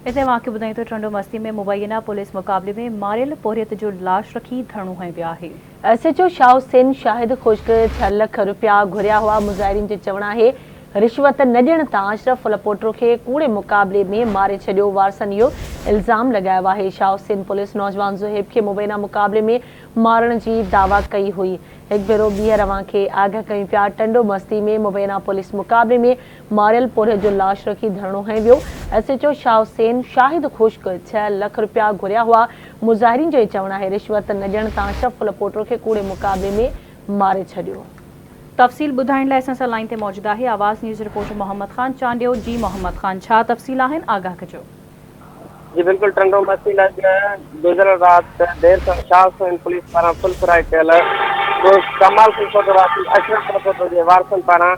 इते वाक़िअ ॿुधायूं त टंडो मस्ती में मुबैना पुलिस मुक़ाबले में मारियल पोरियत जो लाश रखी धरणो हंयो वियो आहे। एसएचओ शाह हुसैन शाहिद खुश्क 6 लाख रुपया घुरिया हुआ। मुज़ाहिरीन जो चवणु आहे रिश्वत न ॾियण तां अशरफ लपोटो खे कूड़े मुक़ाबले में मारे छॾियो। वारसनि इहो इल्ज़ाम लॻायो आहे। शाह हुसैन पुलिस नौजवान ज़ुहैब खे मुबैना मुक़ाबले में मारण जी दावा कई हुई। हिकु भेरो ॿीहर अवां खे आगाह कयूं पिया। टंडो मस्ती में मुबैना पुलिस मुक़ाबले में मारियल पोरियत जो लाश रखी धरणो हंयो वियो। एसएचओ शाह हुसैन शाहिद खुश्क 6 लाख रुपया घुरिया हुआ। मुज़ाहिरीन जो चवणु आहे रिश्वत न ॾियण तां अशरफ लपोटो खे कूड़े मुक़ाबले में मारे छॾियो। तफ़सील ॿुधाइण लाइ असां सां लाइन ते मौजूद आहे आवाज़ न्यूज़ रिपोर्टर मोहम्मद ख़ान चांडियो। जी मोहम्मद ख़ान, छा तफ़सील आहिनि, आगाह कजो। जी बिल्कुल, टंडो मस्ती गुज़िरियल राति देर सां शाह हुसैन पुलिस पारां फुल फ्राई कयल कमाल फोटोग्राफी अशरफ लपोटो जे वारसनि पारां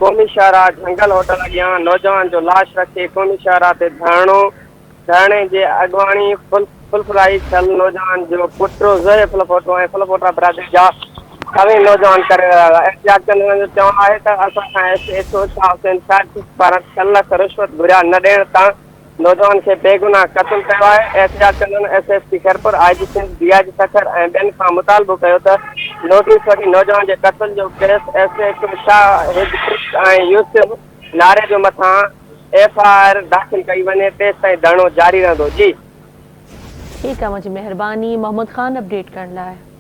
क़ौमी शाहराह जंगल होटल अॻियां नौजवान जो लाश रखे क़ौमी शाहराह ते धरणे जे अॻवाणी फुल फ्राई थियल नौजवान जो पुटु ज़ुहैब लपोटो ऐं फलपोटा बिरादरी जा सभई नौजवान करे रहिया हुआ। एहतियात कंदे जो चवणु आहे त असां खां एसएचओ शाह हुसैन पारां 6 लाख रिश्वत घुरिया न ॾियण तां नौजवान खे बेगुनाह क़त्ल कयो आहे। एहतियात कंदे SSP Khairpur IG Sindh DIG Sukkur ऐं ॿियनि खां मुतालबो कयो त नोटिस वठी नौजवान जे क़त्ल जो केस एसएचओ शाह ऐं यूसुफ नारे जो मथां एफआईआर दाख़िल कई वञे तेसिताईं धरणो जारी रहंदो। जी ठीकु आहे, मुंहिंजी महिरबानी मोहम्मद ख़ान अपडेट करण लाइ।